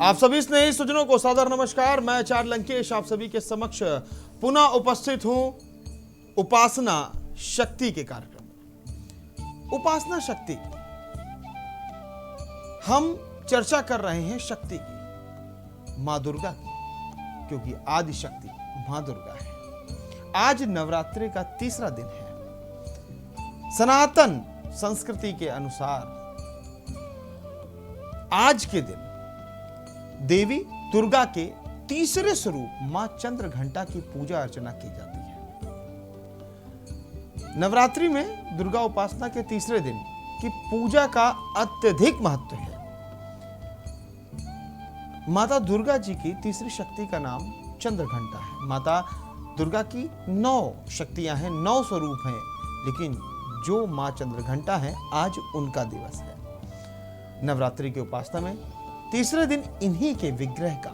आप सभी स्नेही सुजनों को सादर नमस्कार। मैं आचार्य लंकेश आप सभी के समक्ष पुनः उपस्थित हूं उपासना शक्ति के कार्यक्रम में। उपासना शक्ति हम चर्चा कर रहे हैं शक्ति की, मां दुर्गा की, क्योंकि आदि शक्ति मां दुर्गा है। आज नवरात्रि का तीसरा दिन है। सनातन संस्कृति के अनुसार आज के दिन देवी दुर्गा के तीसरे स्वरूप मां चंद्रघंटा की पूजा अर्चना की जाती है। नवरात्रि में दुर्गा उपासना के तीसरे दिन की पूजा का अत्यधिक महत्व है। माता दुर्गा जी की तीसरी शक्ति का नाम चंद्रघंटा है। माता दुर्गा की 9 शक्तियां हैं, 9 स्वरूप हैं, लेकिन जो मां चंद्रघंटा है आज उनका दिवस है। नवरात्रि की उपासना में तीसरे दिन इन्हीं के विग्रह का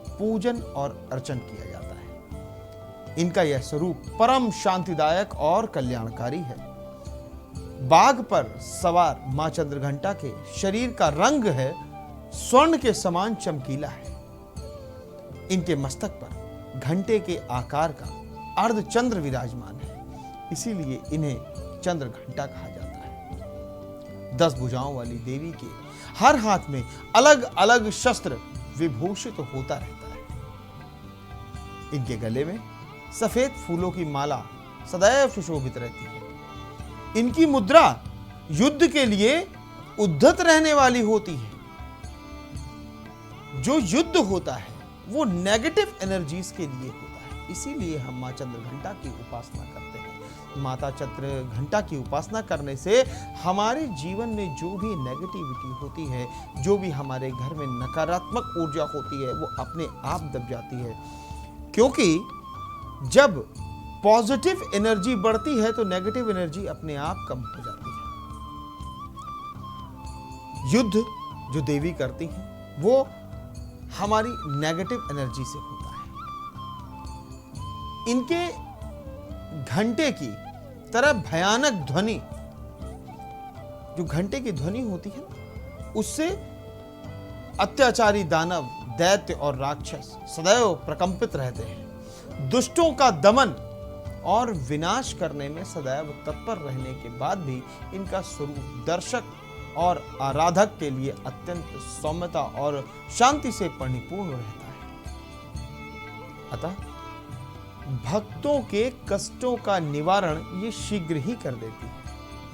पूजन और अर्चन किया जाता है। इनका यह स्वरूप परम शांतिदायक और कल्याणकारी है। बाघ पर सवार मां चंद्रघंटा के शरीर का रंग है स्वर्ण के समान चमकीला है। इनके मस्तक पर घंटे के आकार का अर्धचंद्र विराजमान है, इसीलिए इन्हें चंद्रघंटा कहा जाता है। 10 भुजाओं वाली देवी के हर हाथ में अलग अलग शस्त्र विभूषित होता रहता है। इनके गले में सफेद फूलों की माला सदैव सुशोभित रहती है। इनकी मुद्रा युद्ध के लिए उद्धत रहने वाली होती है। जो युद्ध होता है वो नेगेटिव एनर्जीज के लिए होता है, इसीलिए हम मां चंद्रघंटा की उपासना करते हैं। माता चंद्रघंटा की उपासना करने से हमारे जीवन में जो भी नेगेटिविटी होती है, जो भी हमारे घर में नकारात्मक ऊर्जा होती है, वो अपने आप दब जाती है। क्योंकि जब पॉजिटिव एनर्जी बढ़ती है तो नेगेटिव एनर्जी अपने आप कम हो जाती है। युद्ध जो देवी करती हैं वो हमारी नेगेटिव एनर्जी से होता है। इनके घंटे की तरह भयानक ध्वनि, जो घंटे की ध्वनि होती है, उससे अत्याचारी दानव, दैत्य और राक्षस सदैव प्रकंपित रहते हैं। दुष्टों का दमन और विनाश करने में सदैव तत्पर रहने के बाद भी इनका स्वरूप दर्शक और आराधक के लिए अत्यंत सौम्यता और शांति से परिपूर्ण रहता है। अतः भक्तों के कष्टों का निवारण ये शीघ्र ही कर देती है।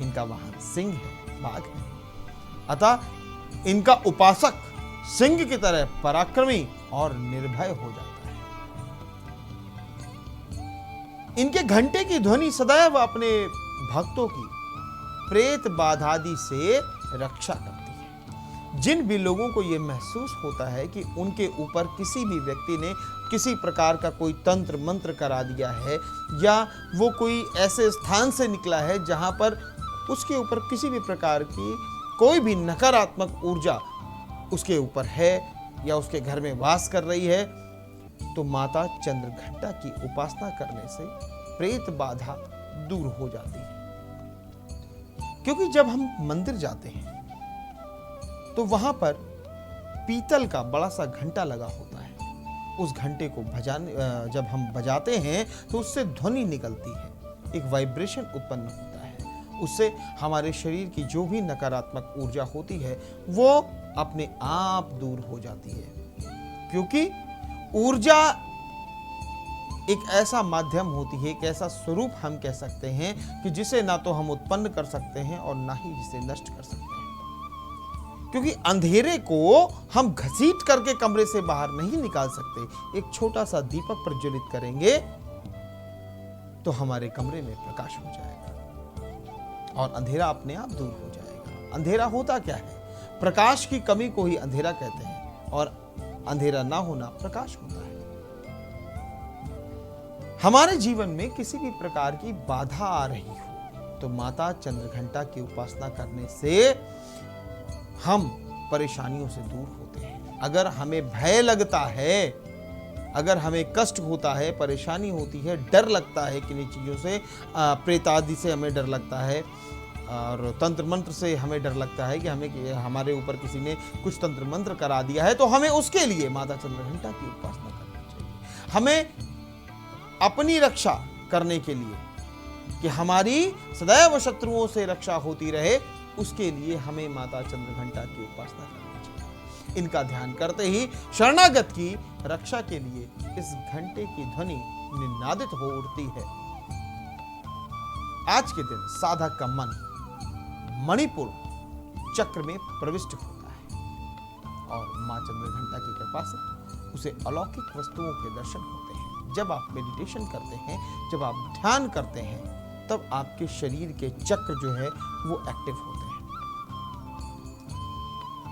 इनका वाहन सिंह है, बाघ है। अतः इनका उपासक सिंह की तरह पराक्रमी और निर्भय हो जाता है। इनके घंटे की ध्वनि सदैव अपने भक्तों की प्रेत बाधादि से रक्षा करती है। जिन भी लोगों को यह महसूस होता है कि उनके ऊपर किसी भी व्यक्ति ने किसी प्रकार का कोई तंत्र मंत्र करा दिया है, या वो कोई ऐसे स्थान से निकला है जहां पर उसके ऊपर किसी भी प्रकार की कोई भी नकारात्मक ऊर्जा उसके ऊपर है या उसके घर में वास कर रही है, तो माता चंद्रघंटा की उपासना करने से प्रेत बाधा दूर हो जाती है। क्योंकि जब हम मंदिर जाते हैं तो वहां पर पीतल का बड़ा सा घंटा लगा होता है। उस घंटे को जब हम बजाते हैं तो उससे ध्वनि निकलती है, एक वाइब्रेशन उत्पन्न होता है। उससे हमारे शरीर की जो भी नकारात्मक ऊर्जा होती है वो अपने आप दूर हो जाती है। क्योंकि ऊर्जा एक ऐसा माध्यम होती है, एक ऐसा स्वरूप हम कह सकते हैं कि जिसे ना तो हम उत्पन्न कर सकते हैं और ना ही जिसे नष्ट कर सकते हैं। क्योंकि अंधेरे को हम घसीट करके कमरे से बाहर नहीं निकाल सकते। एक छोटा सा दीपक प्रज्वलित करेंगे तो हमारे कमरे में प्रकाश हो जाएगा और अंधेरा अपने आप दूर हो जाएगा। अंधेरा होता क्या है? प्रकाश की कमी को ही अंधेरा कहते हैं, और अंधेरा ना होना प्रकाश होता है। हमारे जीवन में किसी भी प्रकार की बाधा आ रही हो तो माता चंद्रघंटा की उपासना करने से हम परेशानियों से दूर होते हैं। अगर हमें भय लगता है, अगर हमें कष्ट होता है, परेशानी होती है, डर लगता है किन्हीं चीज़ों से, प्रेत आदि से हमें डर लगता है, और तंत्र मंत्र से हमें डर लगता है कि हमारे ऊपर किसी ने कुछ तंत्र मंत्र करा दिया है, तो हमें उसके लिए माता चंद्रघंटा की उपासना करनी चाहिए। हमें अपनी रक्षा करने के लिए, कि हमारी सदैव शत्रुओं से रक्षा होती रहे, उसके लिए हमें माता चंद्रघंटा की उपासना करनी चाहिए। इनका ध्यान करते ही शरणागत की रक्षा के लिए इस घंटे की ध्वनि निनादित हो उठती है। आज के दिन साधक का मन मणिपुर चक्र में प्रविष्ट होता है और मां चंद्रघंटा की कृपा से उसे अलौकिक वस्तुओं के दर्शन होते हैं। जब आप मेडिटेशन करते हैं, जब आप ध्यान करते हैं, तब आपके शरीर के चक्र जो है वो एक्टिव होते हैं।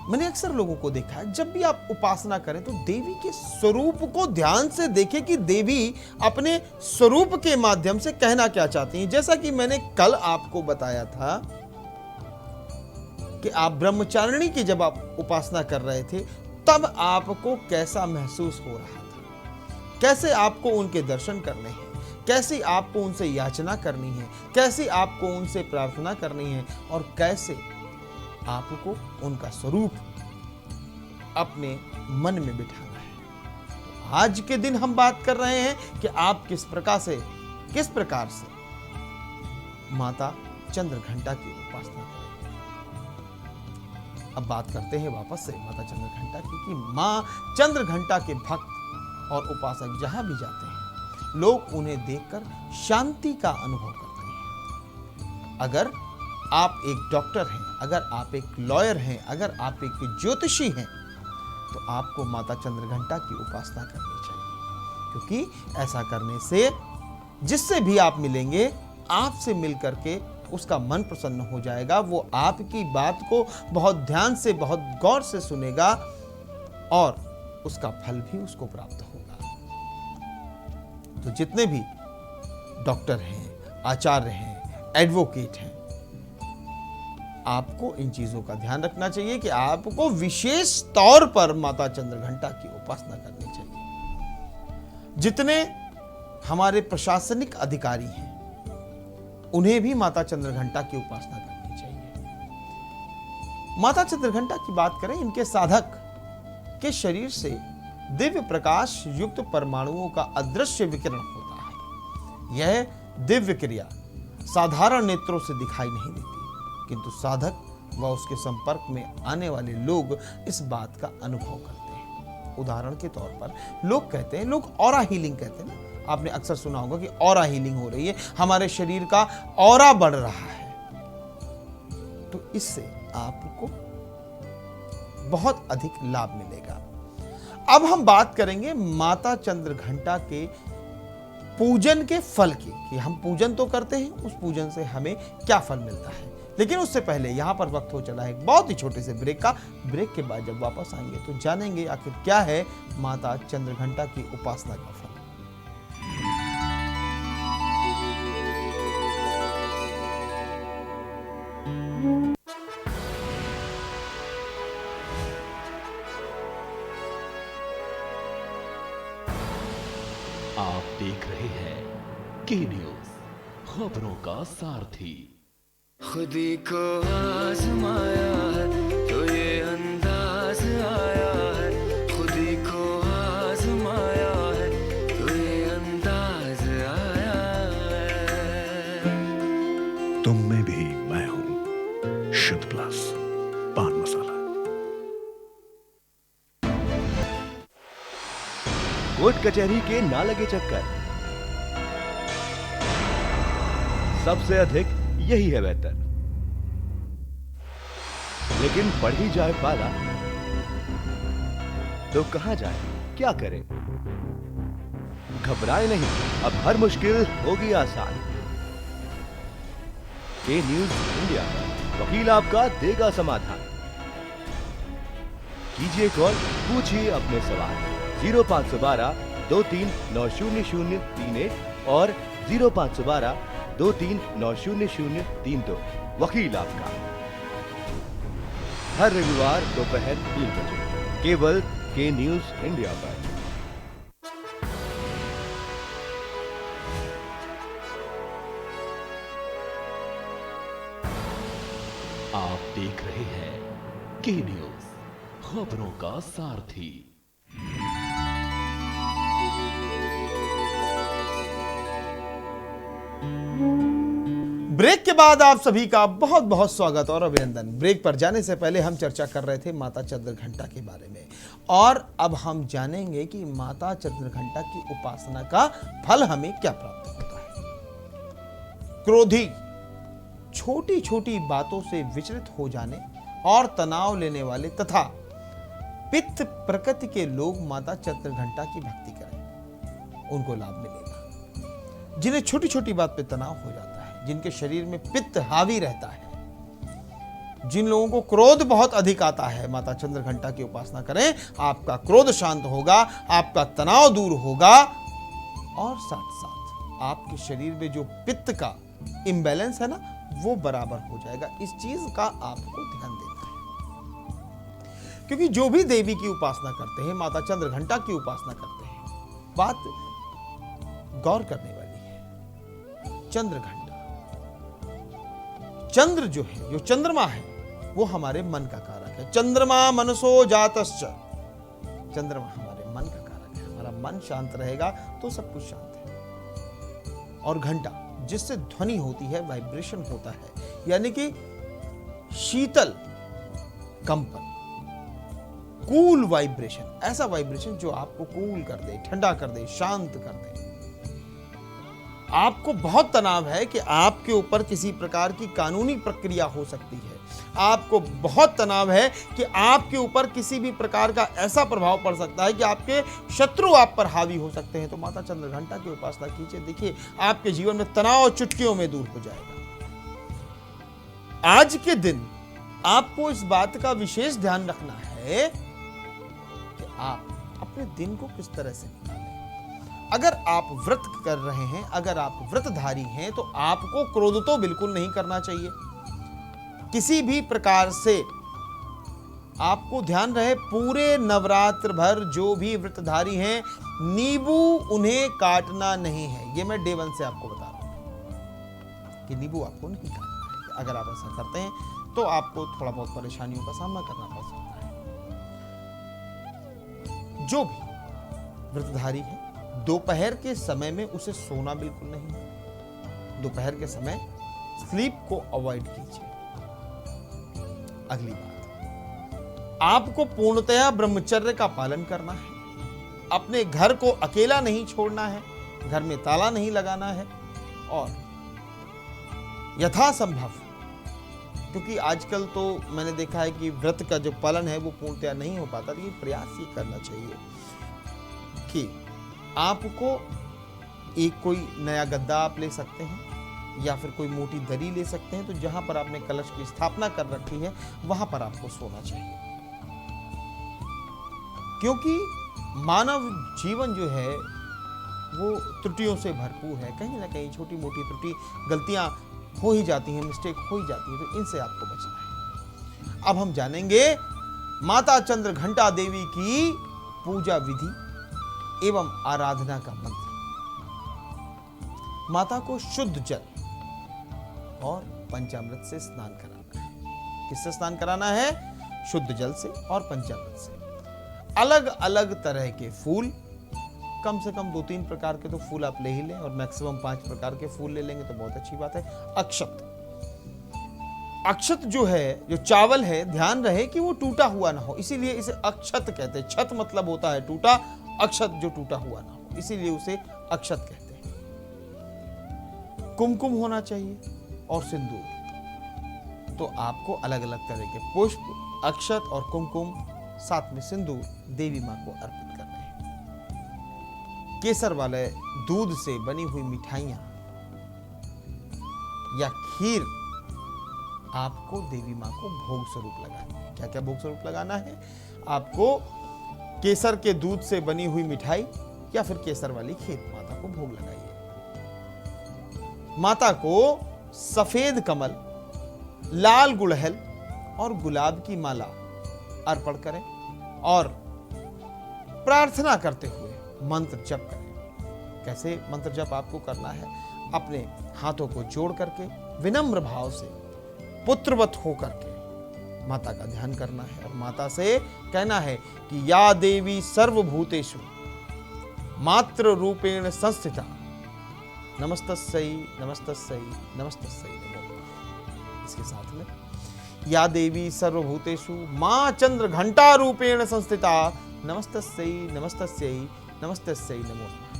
मैंने अक्सर लोगों को देखा है, जब भी आप उपासना करें तो देवी के स्वरूप को ध्यान से देखें कि देवी अपने स्वरूप के माध्यम से कहना क्या चाहती हैं। जैसा कि मैंने कल आपको बताया था कि आप ब्रह्मचारिणी की जब आप उपासना कर रहे थे, तब आपको कैसा महसूस हो रहा था, कैसे आपको उनके दर्शन करने हैं, कैसी आपको उनसे याचना करनी है, कैसी आपको उनसे प्रार्थना करनी है, और कैसे आपको उनका स्वरूप अपने मन में बिठाना है। आज के दिन हम बात कर रहे हैं कि आप किस प्रकार से माता चंद्रघंटा की उपासना करें। अब बात करते हैं वापस से माता चंद्रघंटा की, कि मां चंद्रघंटा के भक्त और उपासक जहां भी जाते हैं, लोग उन्हें देखकर शांति का अनुभव करते हैं। अगर आप एक डॉक्टर हैं, अगर आप एक लॉयर हैं, अगर आप एक ज्योतिषी हैं, तो आपको माता चंद्रघंटा की उपासना करनी चाहिए, क्योंकि ऐसा करने से जिससे भी आप मिलेंगे, आपसे मिलकर के उसका मन प्रसन्न हो जाएगा। वो आपकी बात को बहुत ध्यान से, बहुत गौर से सुनेगा और उसका फल भी उसको प्राप्त होगा। तो जितने भी डॉक्टर हैं, आचार्य हैं, एडवोकेट हैं, आपको इन चीजों का ध्यान रखना चाहिए कि आपको विशेष तौर पर माता चंद्रघंटा की उपासना करनी चाहिए। जितने हमारे प्रशासनिक अधिकारी हैं, उन्हें भी माता चंद्रघंटा की उपासना करनी चाहिए। माता चंद्रघंटा की बात करें, इनके साधक के शरीर से दिव्य प्रकाश युक्त परमाणुओं का अदृश्य विकिरण होता है। यह दिव्य क्रिया साधारण नेत्रों से दिखाई नहीं देती, किंतु साधक व उसके संपर्क में आने वाले लोग इस बात का अनुभव करते हैं। उदाहरण के तौर पर लोग कहते हैं, लोग ऑरा हीलिंग कहते हैं ना, आपने अक्सर सुना होगा कि ऑरा हीलिंग हो रही है, हमारे शरीर का ऑरा बढ़ रहा है। तो इससे आपको बहुत अधिक लाभ मिलेगा। अब हम बात करेंगे माता चंद्रघंटा के पूजन के फल की, कि हम पूजन तो करते हैं, उस पूजन से हमें क्या फल मिलता है। लेकिन उससे पहले यहां पर वक्त हो चला है एक बहुत ही छोटे से ब्रेक का। ब्रेक के बाद जब वापस आएंगे तो जानेंगे आखिर क्या है माता चंद्रघंटा की उपासना का फल। आप देख रहे हैं के न्यूज, खबरों का सारथी। खुदी को आजमाया है तो ये अंदाज आया है, खुदी को आजमाया है तो ये अंदाज आया है। तुम में भी मैं हूं, शुद्ध प्लस पान मसाला। कोर्ट कचहरी के ना लगे चक्कर, सबसे अधिक यही है बेहतर। लेकिन बढ़ ही जाए पाला तो कहां जाए, क्या करें? घबराए नहीं, अब हर मुश्किल होगी आसान। के न्यूज इंडिया, वकील आपका देगा समाधान। कीजिए कॉल, पूछिए अपने सवाल। 0512 23900031 और 0512 23900032। वकील आपका, हर रविवार दोपहर 3 बजे, केवल के न्यूज इंडिया पर। देख रहे हैं के न्यूज, खबरों का सारथी। ब्रेक के बाद आप सभी का बहुत बहुत स्वागत और अभिनंदन। ब्रेक पर जाने से पहले हम चर्चा कर रहे थे माता चंद्रघंटा के बारे में, और अब हम जानेंगे कि माता चंद्रघंटा की उपासना का फल हमें क्या प्राप्त होता है। क्रोधी, छोटी छोटी बातों से विचलित हो जाने और तनाव लेने वाले तथा पित्त प्रकृति के लोग माता चंद्रघंटा की भक्ति करें, उनको लाभ मिलेगा। जिन्हें छोटी छोटी बात पे तनाव हो जाता है, जिनके शरीर में पित्त हावी रहता है, जिन लोगों को क्रोध बहुत अधिक आता है, माता चंद्रघंटा की उपासना करें, आपका क्रोध शांत होगा, आपका तनाव दूर होगा, और साथ साथ आपके शरीर में जो पित्त का इम्बैलेंस है ना, वो बराबर हो जाएगा। इस चीज का आपको ध्यान देना है, क्योंकि जो भी देवी की उपासना करते हैं, माता चंद्रघंटा की उपासना करते हैं, बात गौर करने वाली है। चंद्रघंटा, चंद्र जो है, जो चंद्रमा है, वो हमारे मन का कारक है। चंद्रमा मनसो जातश्च, चंद्रमा हमारे मन का कारक है। हमारा मन शांत रहेगा तो सब कुछ शांत है। और घंटा, जिससे ध्वनि होती है, वाइब्रेशन होता है, यानी कि शीतल कंपन, कूल वाइब्रेशन, ऐसा वाइब्रेशन जो आपको कूल कर दे, ठंडा कर दे, शांत कर दे। आपको बहुत तनाव है कि आपके ऊपर किसी प्रकार की कानूनी प्रक्रिया हो सकती है, आपको बहुत तनाव है कि आपके ऊपर किसी भी प्रकार का ऐसा प्रभाव पड़ सकता है कि आपके शत्रु आप पर हावी हो सकते हैं, तो माता चंद्रघंटा की उपासना कीजिए। देखिए, आपके जीवन में तनाव चुटकियों में दूर हो जाएगा। आज के दिन आपको इस बात का विशेष ध्यान रखना है कि आप अपने दिन को किस तरह से निकालें। अगर आप व्रत कर रहे हैं, अगर आप व्रतधारी हैं, तो आपको क्रोध तो बिल्कुल नहीं करना चाहिए। किसी भी प्रकार से आपको ध्यान रहे, पूरे नवरात्र भर जो भी व्रतधारी हैं, नींबू उन्हें काटना नहीं है। ये मैं डे 1 से आपको बता रहा हूं कि नींबू आपको नहीं काटना है। अगर आप ऐसा करते हैं तो आपको थोड़ा बहुत परेशानियों का सामना करना पड़ सकता है। जो भी व्रतधारी है, दोपहर के समय में उसे सोना बिल्कुल नहीं है। दोपहर के समय स्लीप को अवॉइड कीजिए। अगली बात, आपको पूर्णतया ब्रह्मचर्य का पालन करना है। अपने घर को अकेला नहीं छोड़ना है, घर में ताला नहीं लगाना है, और यथासंभव, क्योंकि आजकल तो मैंने देखा है कि व्रत का जो पालन है वो पूर्णतया नहीं हो पाता, लेकिन प्रयास ये करना चाहिए कि आपको एक कोई नया गद्दा आप ले सकते हैं, या फिर कोई मोटी दरी ले सकते हैं, तो जहां पर आपने कलश की स्थापना कर रखी है वहां पर आपको सोना चाहिए। क्योंकि मानव जीवन जो है वो त्रुटियों से भरपूर है। कहीं ना कहीं छोटी मोटी त्रुटि, गलतियां हो ही जाती हैं, मिस्टेक हो ही जाती है, तो इनसे आपको बचना है। अब हम जानेंगे माता चंद्रघंटा देवी की पूजा विधि एवं आराधना का मंत्र। माता को शुद्ध जल और पंचामृत से स्नान कराना है। किससे स्नान कराना है? शुद्ध जल से और पंचामृत से। अलग अलग तरह के फूल, कम से कम 2-3 प्रकार के तो फूल आप ले ही लें, और मैक्सिमम 5 प्रकार के फूल ले लेंगे तो बहुत अच्छी बात है। अक्षत, अक्षत जो है, जो चावल है, ध्यान रहे कि वो टूटा हुआ ना हो, इसीलिए इसे अक्षत कहते हैं। छत मतलब होता है टूटा, अक्षत जो टूटा हुआ ना हो, इसीलिए उसे अक्षत कहते हैं। कुमकुम होना चाहिए और सिंदूर। तो आपको अलग अलग तरह के पुष्प, अक्षत और कुमकुम, साथ में सिंदूर देवी मां को अर्पित करना है। केसर वाले दूध से बनी हुई मिठाइयां या खीर आपको देवी मां को भोग स्वरूप लगाना है। क्या क्या भोग स्वरूप लगाना है? आपको केसर के दूध से बनी हुई मिठाई या फिर केसर वाली खीर माता को भोग लगाइए। माता को सफेद कमल, लाल गुड़हल और गुलाब की माला अर्पण करें और प्रार्थना करते हुए मंत्र जप करें। कैसे मंत्र जप आपको करना है? अपने हाथों को जोड़ करके विनम्र भाव से पुत्रवत होकर के माता का ध्यान करना है और माता से कहना है कि या देवी सर्वभूतेषु मात्र रूपेण संस्थिता नमस्तस्यै नमस्तस्यै नमस्तस्यै नमो। इसके साथ में या देवी सर्वभूतेषु मां चंद्र घंटा रूपेण संस्थिता नमस्तस्यै नमस्तस्यै नमस्तस्यै नमो नमः।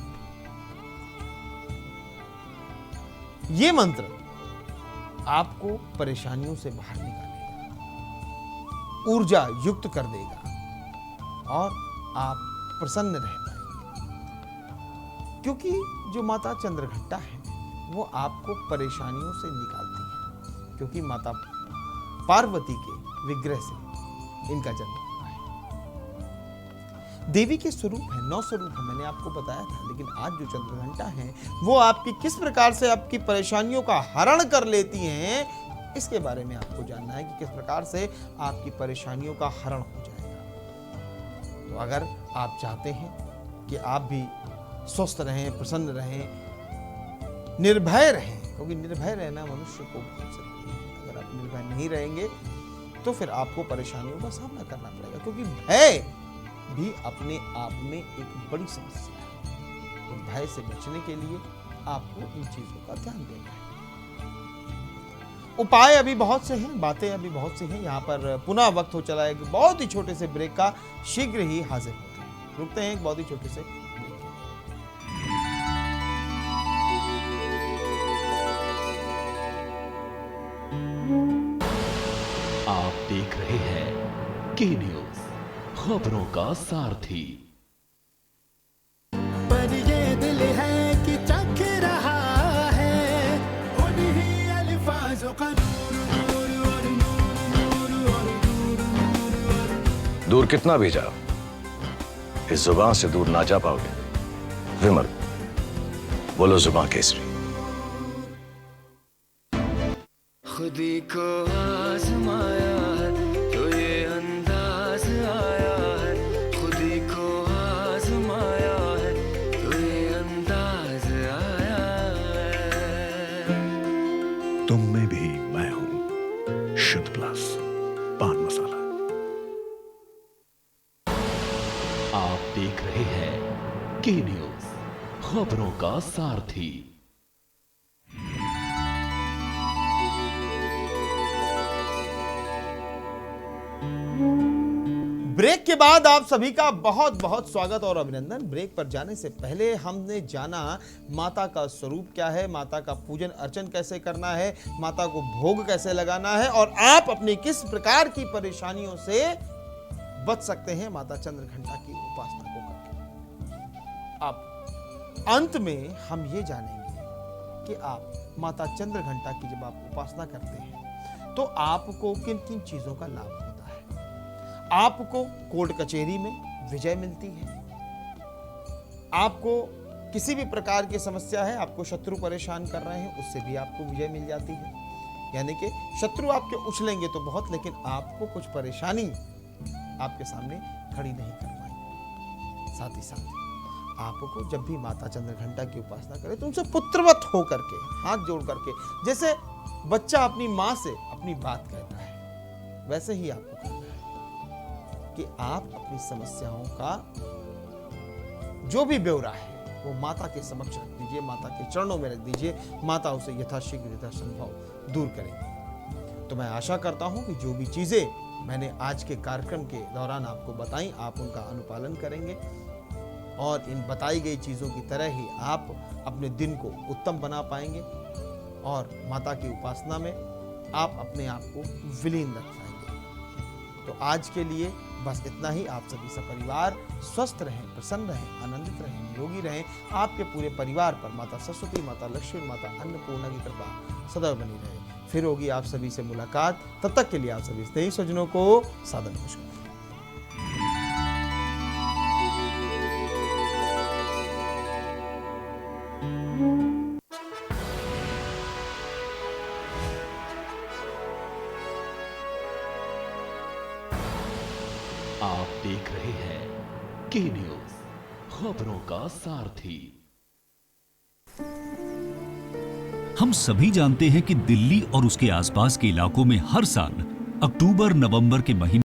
ये मंत्र आपको परेशानियों से बाहर निकालेगा, ऊर्जा युक्त कर देगा और आप प्रसन्न रह पाएंगे, क्योंकि जो माता चंद्रघंटा है वो आपको परेशानियों से निकालती है, क्योंकि माता पार्वती के विग्रह से इनका जन्म हुआ है। देवी के स्वरूप है, 9 स्वरूप है, मैंने आपको बताया था। लेकिन आज जो चंद्रघंटा है वो आपकी किस प्रकार से आपकी परेशानियों का हरण कर लेती हैं, इसके बारे में आपको जानना है कि किस प्रकार से आपकी परेशानियों का हरण हो जाएगा। तो अगर आप चाहते हैं कि आप भी स्वस्थ रहें, प्रसन्न रहें, निर्भय रहें, क्योंकि निर्भय रहना मनुष्य को बहुत जरूरी है। अगर आप निर्भय नहीं रहेंगे तो फिर आपको परेशानियों का सामना करना पड़ेगा, क्योंकि भय भी अपने आप में एक बड़ी समस्या है। तो भय से बचने के लिए आपको इन चीजों का ध्यान देना है। उपाय अभी बहुत से हैं, बातें अभी बहुत सी हैं। यहाँ पर पुनः वक्त हो चला है एक बहुत ही छोटे से ब्रेक का, शीघ्र ही हाजिर होते हैं। रुकते हैं एक बहुत ही छोटे से ब्रेक के लिए। आप देख रहे हैं के न्यूज, खबरों का सारथी। पर ये दिल है कि चख रहा है उन्हीं अल्फाजों का दूर कितना भी जाओ, इस जुबान से दूर ना जा पाओगे। विमल, बोलो जुबान केसरी। खुदी को आजमाया है तो ये अंदाज आया है, खुदी को आजमाया है तो ये अंदाज आया है। तुम में भी मैं हूं, शुद्ध प्लस पान मसाला। आप देख रहे हैं के न्यूज, खबरों का सारथी। ब्रेक के बाद आप सभी का बहुत बहुत स्वागत और अभिनंदन। ब्रेक पर जाने से पहले हमने जाना माता का स्वरूप क्या है, माता का पूजन अर्चन कैसे करना है, माता को भोग कैसे लगाना है और आप अपनी किस प्रकार की परेशानियों से बच सकते हैं माता चंद्रघंटा की उपासना को करके। अब अंत में हम ये जानेंगे कि आप माता चंद्रघंटा की जब आप उपासना करते हैं तो आपको किन किन चीजों का लाभ होता है। आपको कोर्ट कचहरी में विजय मिलती है, आपको किसी भी प्रकार की समस्या है, आपको शत्रु परेशान कर रहे हैं, उससे भी आपको विजय मिल जाती है। यानी कि शत्रु आपके उछलेंगे तो बहुत, लेकिन आपको कुछ परेशानी आपके सामने खड़ी नहीं कर पाएंगे। साथ ही साथ आपको जब भी माता चंद्रघंटा की उपासना करें तो उनसे पुत्रवत हो करके, हाथ जोड़ करके, जैसे बच्चा अपनी माँ से अपनी बात कहता है, वैसे ही आपको करना है कि आप अपनी समस्याओं का जो भी ब्यौरा है वो माता के समक्ष रख दीजिए, माता के चरणों में रख दीजिए। माता उसे यथाशीघ्र यथासंभव दूर करेंगे। तो मैं आशा करता हूं कि जो भी चीजें मैंने आज के कार्यक्रम के दौरान आपको बताई, आप उनका अनुपालन करेंगे और इन बताई गई चीजों की तरह ही आप अपने दिन को उत्तम बना पाएंगे और माता की उपासना में आप अपने आप को विलीन रख पाएंगे। तो आज के लिए बस इतना ही। आप सभी सपरिवार स्वस्थ रहें, प्रसन्न रहें, आनंदित रहें, निरोगी रहें। आपके पूरे परिवार पर माता सरस्वती, माता लक्ष्मी, माता अन्नपूर्णा की कृपा सदैव बनी रहे। फिर होगी आप सभी से मुलाकात। तब तक के लिए आप सभी स्नेही स्वजनों को सादर नमस्कार। आप देख रहे हैं के न्यूज, खबरों का सारथी। हम सभी जानते हैं कि दिल्ली और उसके आसपास के इलाकों में हर साल अक्टूबर नवंबर के महीने